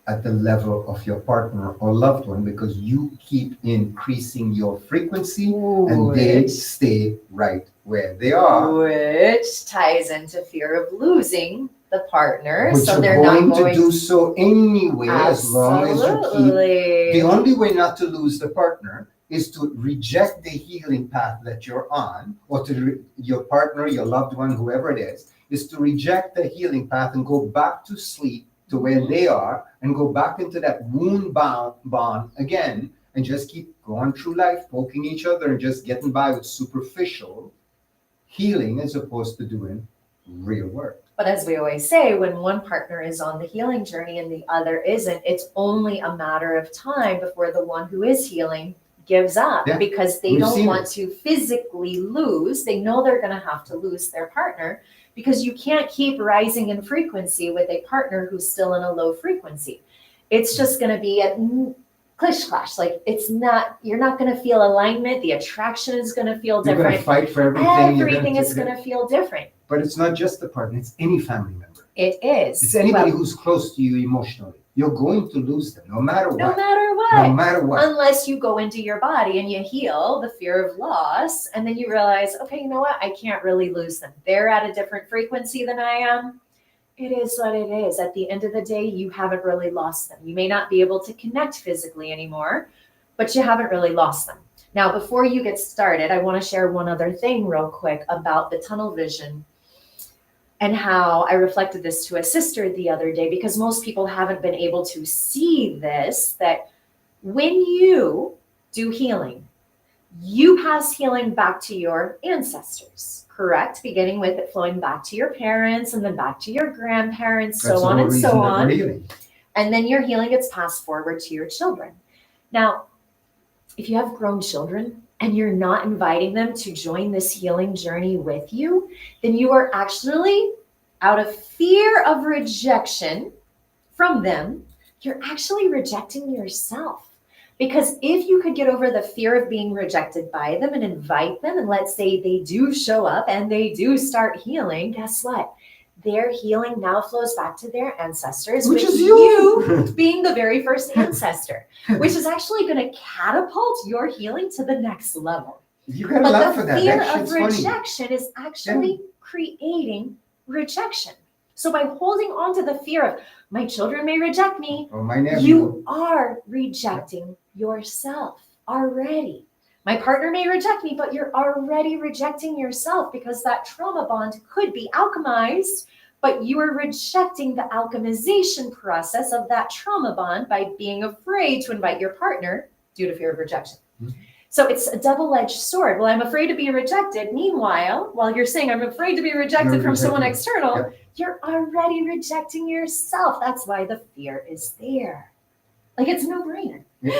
at the level of your partner or loved one, because you keep increasing your frequency and they stay right where they are. Which ties into fear of losing the partner. Which so they're going to do so anyway, as long as you keep. The only way not to lose the partner is to reject the healing path that you're on, or to your partner, your loved one, whoever it is is to reject the healing path and go back to sleep to where they are and go back into that wound bond again and just keep going through life, poking each other and just getting by with superficial healing as opposed to doing real work. But as we always say, when one partner is on the healing journey and the other isn't, it's only a matter of time before the one who is healing gives up because they don't want to physically lose. They know they're going to have to lose their partner because you can't keep rising in frequency with a partner who's still in a low frequency. It's just going to be a clish clash. Like it's not, you're not going to feel alignment. The attraction is going to feel different. You're going to fight for everything. Everything is going to feel different. But it's not just the partner, it's any family member. It is. It's anybody who's close to you emotionally. You're going to lose them no matter what. No matter what. No matter what. Unless you go into your body and you heal the fear of loss, and then you realize, okay, you know what? I can't really lose them. They're at a different frequency than I am. It is what it is. At the end of the day, you haven't really lost them. You may not be able to connect physically anymore, but you haven't really lost them. Now, before you get started, I want to share one other thing real quick about the tunnel vision and how I reflected this to a sister the other day, because most people haven't been able to see this, that when you do healing, you pass healing back to your ancestors, correct? Beginning with it flowing back to your parents and then back to your grandparents, so on and so on. And then your healing gets passed forward to your children. Now, if you have grown children and you're not inviting them to join this healing journey with you, then you are actually, out of fear of rejection from them, you're actually rejecting yourself. Because if you could get over the fear of being rejected by them and invite them, and let's say they do show up and they do start healing, guess what? Their healing now flows back to their ancestors, which is you being the very first ancestor, which is actually going to catapult your healing to the next level. You gotta laugh for that. The fear of rejection is actually creating rejection. So by holding on to the fear of my children may reject me, or my nephew, you are rejecting yourself already. My partner may reject me, but you're already rejecting yourself because that trauma bond could be alchemized, but you are rejecting the alchemization process of that trauma bond by being afraid to invite your partner due to fear of rejection. Mm-hmm. So it's a double-edged sword. Well, I'm afraid to be rejected. Meanwhile, while you're saying I'm afraid to be rejected from someone external, you're already rejecting yourself. That's why the fear is there. Like it's a no-brainer. No,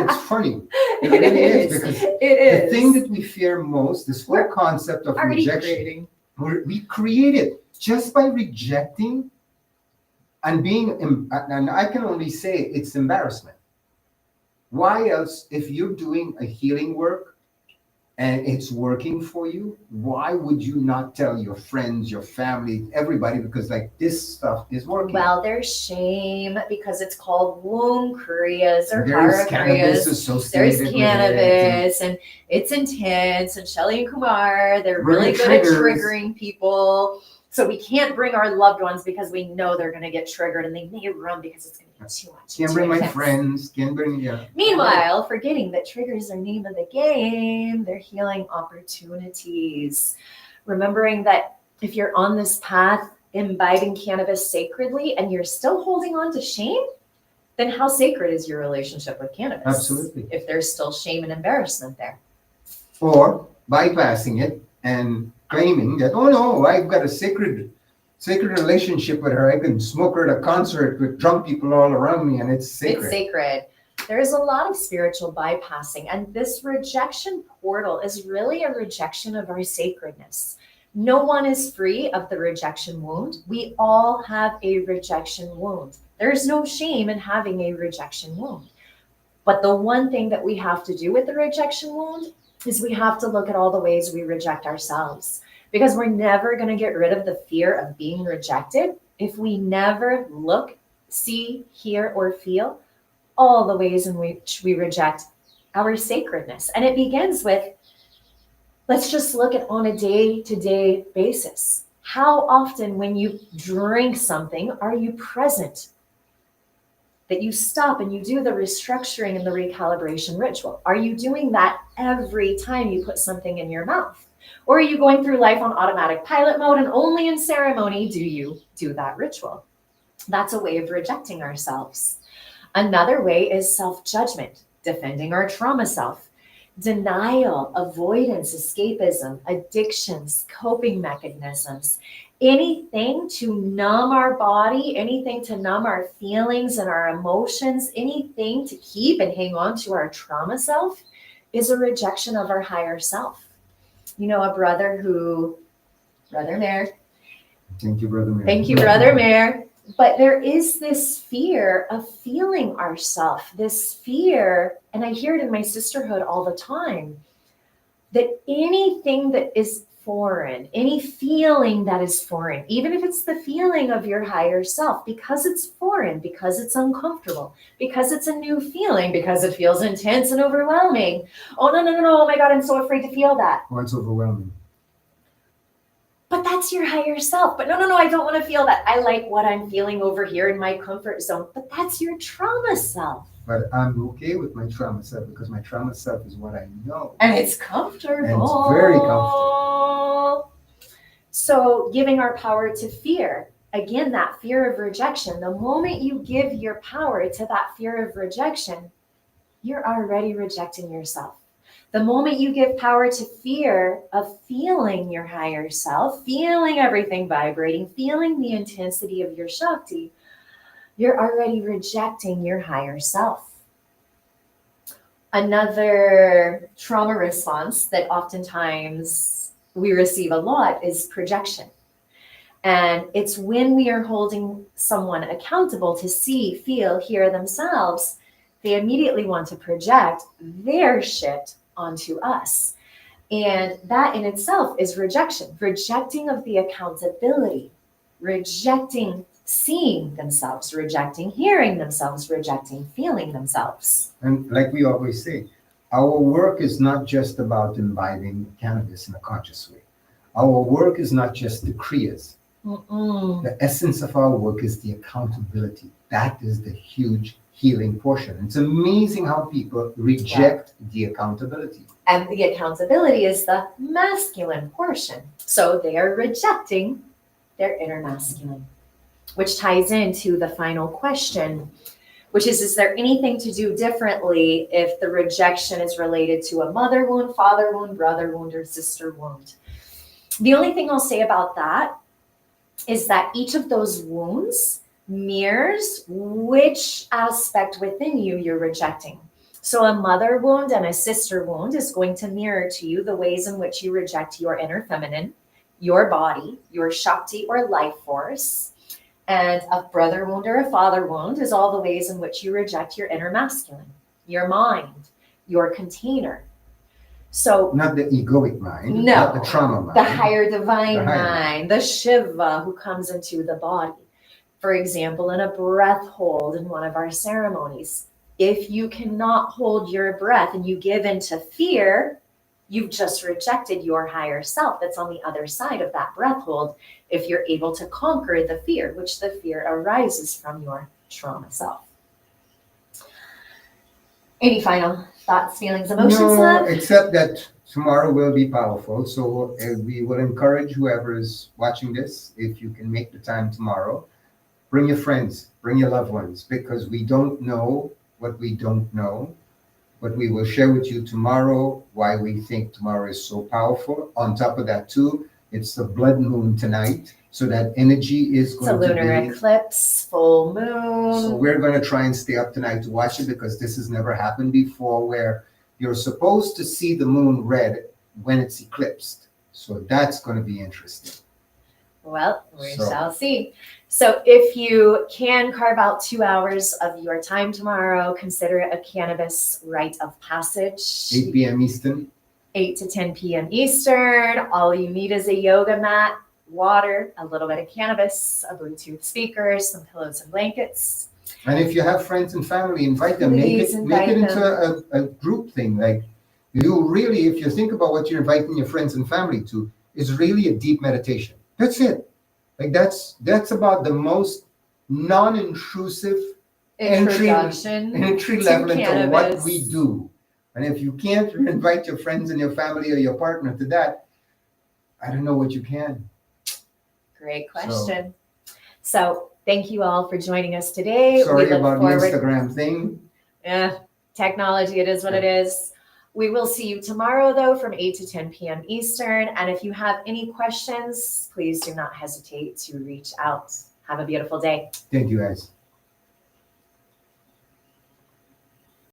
it's funny. It really is, because the thing that we fear most, this whole concept of rejection, we create it just by rejecting and being, and I can only say it's embarrassment. Why else, if you're doing a healing work and it's working for you, why would you not tell your friends, your family, everybody, because like this stuff is working? Well, there's shame because it's called Womb Kriyas or Hara Kriyas. There's cannabis and it's intense, and Shelley and Kumar, they're really good at triggering people. So we can't bring our loved ones because we know they're going to get triggered and they may run because it's going to be too much. Can't bring my friends. Can't bring, Meanwhile, forgetting that triggers are name of the game, they're healing opportunities. Remembering that if you're on this path, imbibing cannabis sacredly, and you're still holding on to shame, then how sacred is your relationship with cannabis? Absolutely. If there's still shame and embarrassment there. Or bypassing it and claiming that, oh no, I've got a sacred relationship with her. I can smoke her at a concert with drunk people all around me, and it's sacred. It's sacred. There's a lot of spiritual bypassing, and this rejection portal is really a rejection of our sacredness. No one is free of the rejection wound. We all have a rejection wound. There's no shame in having a rejection wound. But the one thing that we have to do with the rejection wound is we have to look at all the ways we reject ourselves, because we're never going to get rid of the fear of being rejected if we never look, see, hear, or feel all the ways in which we reject our sacredness. And it begins with, let's just look at on a day-to-day basis. How often when you drink something are you present? That you stop and you do the restructuring and the recalibration ritual. Are you doing that every time you put something in your mouth? Or are you going through life on automatic pilot mode and only in ceremony do you do that ritual? That's a way of rejecting ourselves. Another way is self-judgment, defending our trauma self, denial, avoidance, escapism, addictions, coping mechanisms, anything to numb our body, anything to numb our feelings and our emotions, anything to keep and hang on to our trauma self is a rejection of our higher self. You know, Brother Mayor. Thank you, Brother Mayor. Thank you, Brother Mayor. But there is this fear of feeling ourself, this fear, and I hear it in my sisterhood all the time, that anything that is foreign, any feeling that is foreign, even if it's the feeling of your higher self, because it's foreign, because it's uncomfortable, because it's a new feeling, because it feels intense and overwhelming. Oh, no, oh my God, I'm so afraid to feel that. Oh, it's overwhelming. But that's your higher self. But no, I don't want to feel that. I like what I'm feeling over here in my comfort zone. But that's your trauma self. But I'm okay with my trauma self because my trauma self is what I know. And it's comfortable. And it's very comfortable. So giving our power to fear, again, that fear of rejection, the moment you give your power to that fear of rejection, you're already rejecting yourself. The moment you give power to fear of feeling your higher self, feeling everything vibrating, feeling the intensity of your Shakti, you're already rejecting your higher self. Another trauma response that oftentimes we receive a lot is projection. And it's when we are holding someone accountable to see, feel, hear themselves, they immediately want to project their shit onto us. And that in itself is rejection, rejecting of the accountability, rejecting seeing themselves, rejecting hearing themselves, rejecting feeling themselves. And like we always say, our work is not just about imbibing cannabis in a conscious way. Our work is not just the kriyas. The essence of our work is the accountability. That is the huge healing portion. It's amazing how people reject the accountability. And the accountability is the masculine portion. So they are rejecting their inner masculine, which ties into the final question, which is there anything to do differently if the rejection is related to a mother wound, father wound, brother wound, or sister wound? The only thing I'll say about that is that each of those wounds mirrors which aspect within you you're rejecting. So a mother wound and a sister wound is going to mirror to you the ways in which you reject your inner feminine, your body, your Shakti or life force. And a brother wound or a father wound is all the ways in which you reject your inner masculine, your mind, your container. So not the egoic mind, no, not the trauma mind. The higher divine mind, the Shiva who comes into the body. For example, in a breath hold in one of our ceremonies, if you cannot hold your breath and you give into fear, you've just rejected your higher self that's on the other side of that breath hold. If you're able to conquer the fear, which the fear arises from your trauma self. Any final thoughts, feelings, emotions, love? Except that tomorrow will be powerful. So we will encourage whoever is watching this, if you can make the time tomorrow, bring your friends, bring your loved ones, because we don't know what we don't know. But we will share with you tomorrow why we think tomorrow is so powerful. On top of that too, it's the blood moon tonight. So that energy is going to be... It's a lunar eclipse, full moon. So we're going to try and stay up tonight to watch it because this has never happened before where you're supposed to see the moon red when it's eclipsed. So that's going to be interesting. Well, we shall see. So if you can carve out 2 hours of your time tomorrow, consider it a cannabis rite of passage. 8 p.m. Eastern. 8 to 10 p.m. Eastern. All you need is a yoga mat, water, a little bit of cannabis, a Bluetooth speaker, some pillows and blankets. And if you have friends and family, invite them. Make it into a group thing. Like you really, if you think about what you're inviting your friends and family to, is really a deep meditation. That's it. Like that's about the most non-intrusive entry level into what we do. And if you can't invite your friends and your family or your partner to that, I don't know what you can. Great question. So thank you all for joining us today. Sorry about the Instagram thing. Technology, it is what it is. We will see you tomorrow, though, from 8 to 10 p.m. Eastern. And if you have any questions, please do not hesitate to reach out. Have a beautiful day. Thank you, guys.